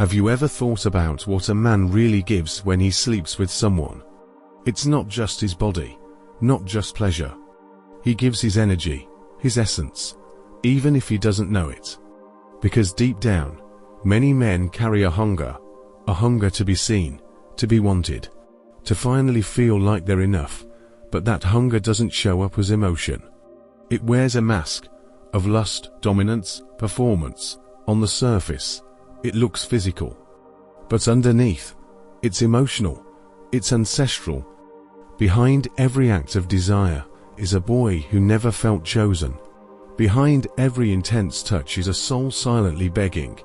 Have you ever thought about what a man really gives when he sleeps with someone? It's not just his body, not just pleasure. He gives his energy, his essence, even if he doesn't know it. Because deep down, many men carry a hunger to be seen, to be wanted, to finally feel like they're enough, but that hunger doesn't show up as emotion. It wears a mask of lust, dominance, performance. On the surface, it looks physical. But underneath, it's emotional, it's ancestral. Behind every act of desire is a boy who never felt chosen. Behind every intense touch is a soul silently begging,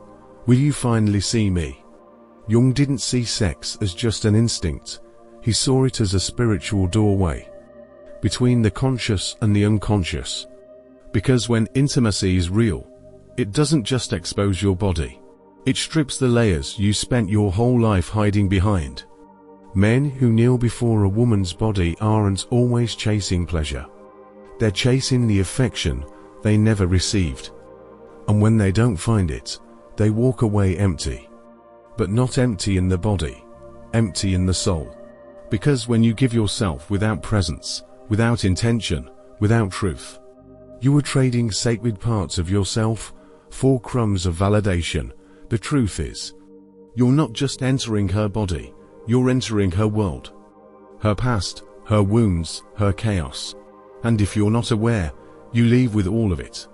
"Will you finally see me?" Jung didn't see sex as just an instinct. He saw it as a spiritual doorway between the conscious and the unconscious. Because when intimacy is real, it doesn't just expose your body. It strips the layers you spent your whole life hiding behind. Men who kneel before a woman's body aren't always chasing pleasure. They're chasing the affection they never received. And when they don't find it, they walk away empty. But not empty in the body, empty in the soul. Because when you give yourself without presence, without intention, without truth, you are trading sacred parts of yourself for crumbs of validation. The truth is, you're not just entering her body, you're entering her world. Her past, her wounds, her chaos. And if you're not aware, you leave with all of it.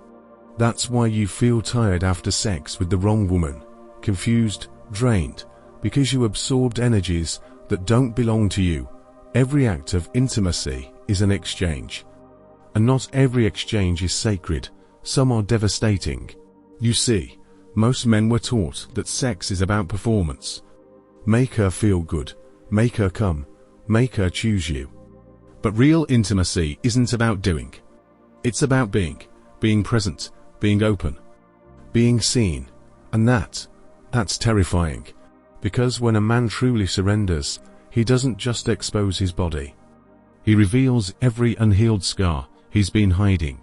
That's why you feel tired after sex with the wrong woman, confused, drained, because you absorbed energies that don't belong to you. Every act of intimacy is an exchange. And not every exchange is sacred, some are devastating. You see, most men were taught that sex is about performance. Make her feel good, make her come, make her choose you. But real intimacy isn't about doing. It's about being present, being open, being seen. And that's terrifying. Because when a man truly surrenders, he doesn't just expose his body. He reveals every unhealed scar he's been hiding.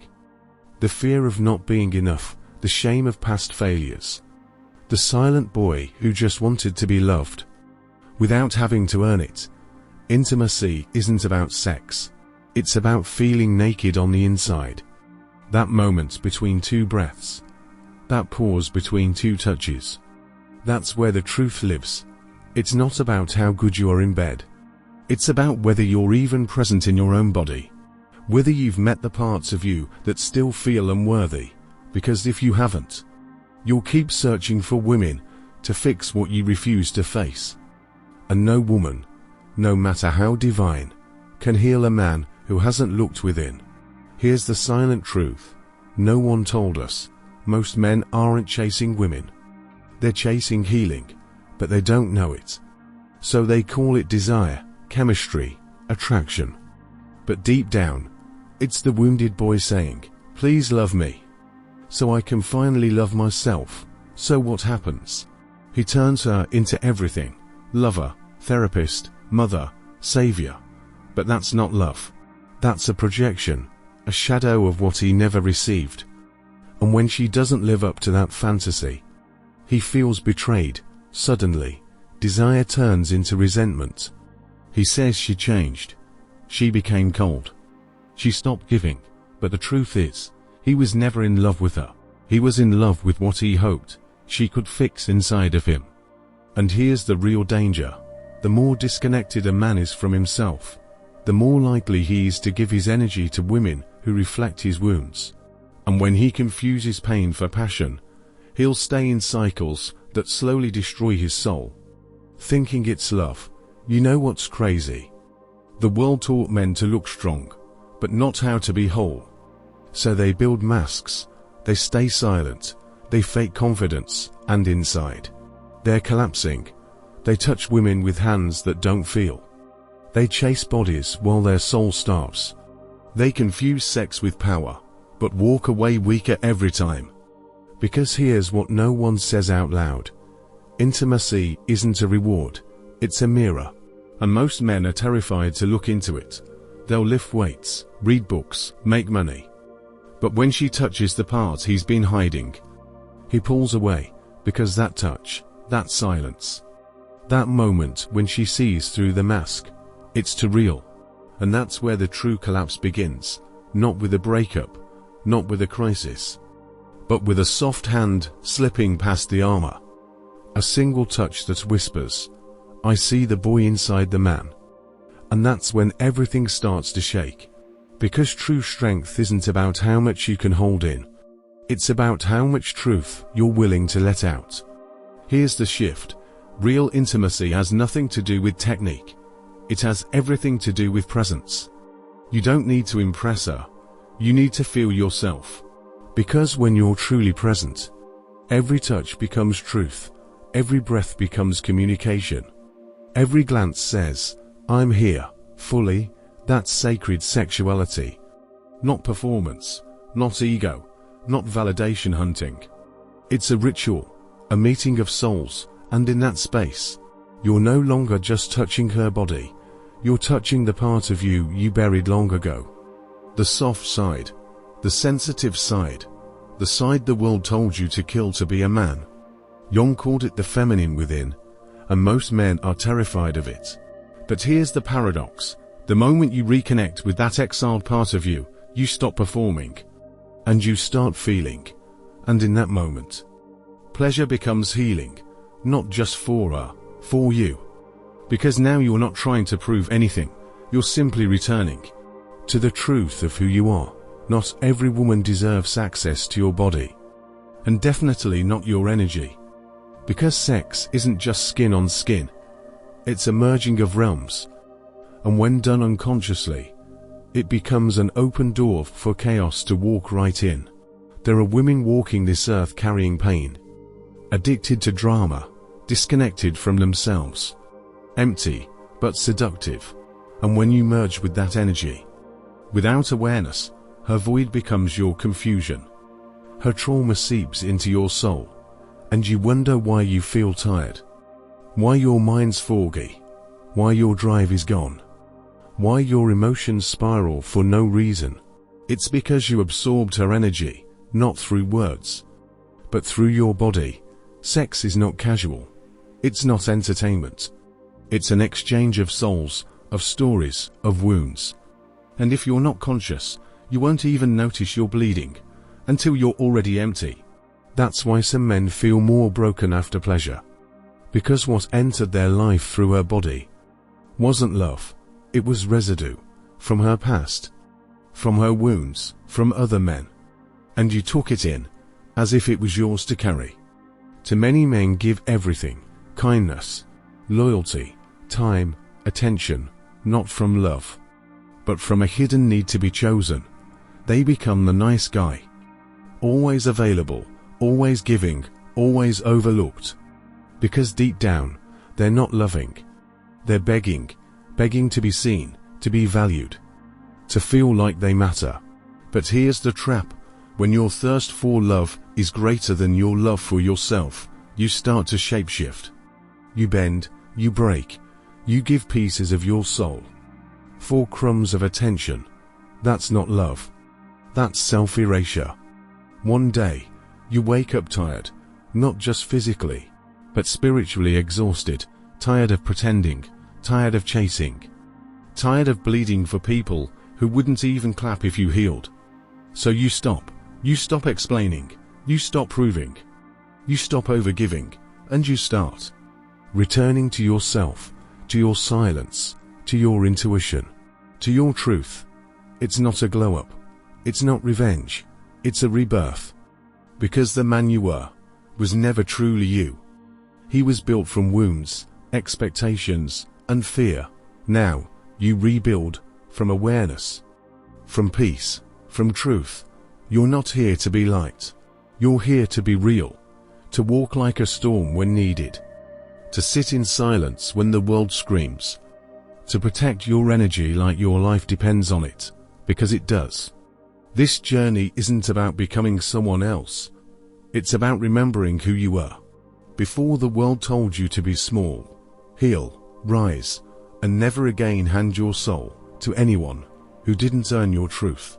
The fear of not being enough, the shame of past failures. The silent boy who just wanted to be loved, without having to earn it. Intimacy isn't about sex. It's about feeling naked on the inside. That moment between two breaths. That pause between two touches. That's where the truth lives. It's not about how good you are in bed. It's about whether you're even present in your own body. Whether you've met the parts of you that still feel unworthy. Because if you haven't, you'll keep searching for women to fix what you refuse to face. And no woman, no matter how divine, can heal a man who hasn't looked within. Here's the silent truth. No one told us. Most men aren't chasing women. They're chasing healing, but they don't know it. So they call it desire, chemistry, attraction. But deep down, it's the wounded boy saying, "Please love me, so I can finally love myself." So what happens? He turns her into everything. Lover, therapist, mother, savior. But that's not love. That's a projection, a shadow of what he never received. And when she doesn't live up to that fantasy, he feels betrayed. Suddenly, desire turns into resentment. He says she changed. She became cold. She stopped giving. But the truth is, he was never in love with her. He was in love with what he hoped she could fix inside of him. And here's the real danger. The more disconnected a man is from himself, the more likely he is to give his energy to women who reflect his wounds. And when he confuses pain for passion, he'll stay in cycles that slowly destroy his soul, thinking it's love. You know what's crazy? The world taught men to look strong, but not how to be whole. So they build masks, they stay silent, they fake confidence, and inside, they're collapsing. They touch women with hands that don't feel. They chase bodies while their soul starves. They confuse sex with power, but walk away weaker every time. Because here's what no one says out loud. Intimacy isn't a reward, it's a mirror. And most men are terrified to look into it. They'll lift weights, read books, make money. But when she touches the part he's been hiding, he pulls away, because that touch, that silence. That moment when she sees through the mask. It's too real. And that's where the true collapse begins. Not with a breakup, not with a crisis, but with a soft hand slipping past the armor. A single touch that whispers, "I see the boy inside the man." And that's when everything starts to shake. Because true strength isn't about how much you can hold in. It's about how much truth you're willing to let out. Here's the shift. Real intimacy has nothing to do with technique. It has everything to do with presence. You don't need to impress her. You need to feel yourself. Because when you're truly present, every touch becomes truth. Every breath becomes communication. Every glance says, "I'm here, fully." That's sacred sexuality. Not performance, not ego, not validation hunting. It's a ritual, a meeting of souls, and in that space, you're no longer just touching her body. You're touching the part of you buried long ago. The soft side, the sensitive side, the side the world told you to kill to be a man. Jung called it the feminine within, and most men are terrified of it. But here's the paradox. The moment you reconnect with that exiled part of you, you stop performing. And you start feeling. And in that moment, pleasure becomes healing, not just for her, for you. Because now you're not trying to prove anything, you're simply returning to the truth of who you are. Not every woman deserves access to your body. And definitely not your energy. Because sex isn't just skin on skin. It's a merging of realms. And when done unconsciously, it becomes an open door for chaos to walk right in. There are women walking this earth carrying pain, addicted to drama, disconnected from themselves, empty but seductive. And when you merge with that energy, without awareness, her void becomes your confusion. Her trauma seeps into your soul, and you wonder why you feel tired, why your mind's foggy, why your drive is gone, why your emotions spiral for no reason. It's because you absorbed her energy, not through words, but through your body. Sex is not casual. It's not entertainment. It's an exchange of souls, of stories, of wounds. And if you're not conscious, you won't even notice you're bleeding, until you're already empty. That's why some men feel more broken after pleasure. Because what entered their life through her body wasn't love. It was residue, from her past, from her wounds, from other men. And you took it in, as if it was yours to carry. To many men give everything, kindness, loyalty, time, attention, not from love, but from a hidden need to be chosen. They become the nice guy. Always available, always giving, always overlooked. Because deep down, they're not loving. They're begging to be seen, to be valued, to feel like they matter. But here's the trap. When your thirst for love is greater than your love for yourself, you start to shapeshift. You bend, you break, you give pieces of your soul for crumbs of attention. That's not love. That's self-erasure. One day, you wake up tired, not just physically, but spiritually exhausted, tired of pretending, tired of chasing, tired of bleeding for people who wouldn't even clap if you healed. So you stop explaining, you stop proving, you stop overgiving, and you start returning to yourself, to your silence, to your intuition, to your truth. It's not a glow-up, it's not revenge, it's a rebirth. Because the man you were was never truly you. He was built from wounds, expectations, and fear. Now, you rebuild from awareness, from peace, from truth. You're not here to be liked. You're here to be real, to walk like a storm when needed, to sit in silence when the world screams, to protect your energy like your life depends on it, because it does. This journey isn't about becoming someone else. It's about remembering who you were before the world told you to be small. Heal, rise, and never again hand your soul to anyone who didn't earn your truth.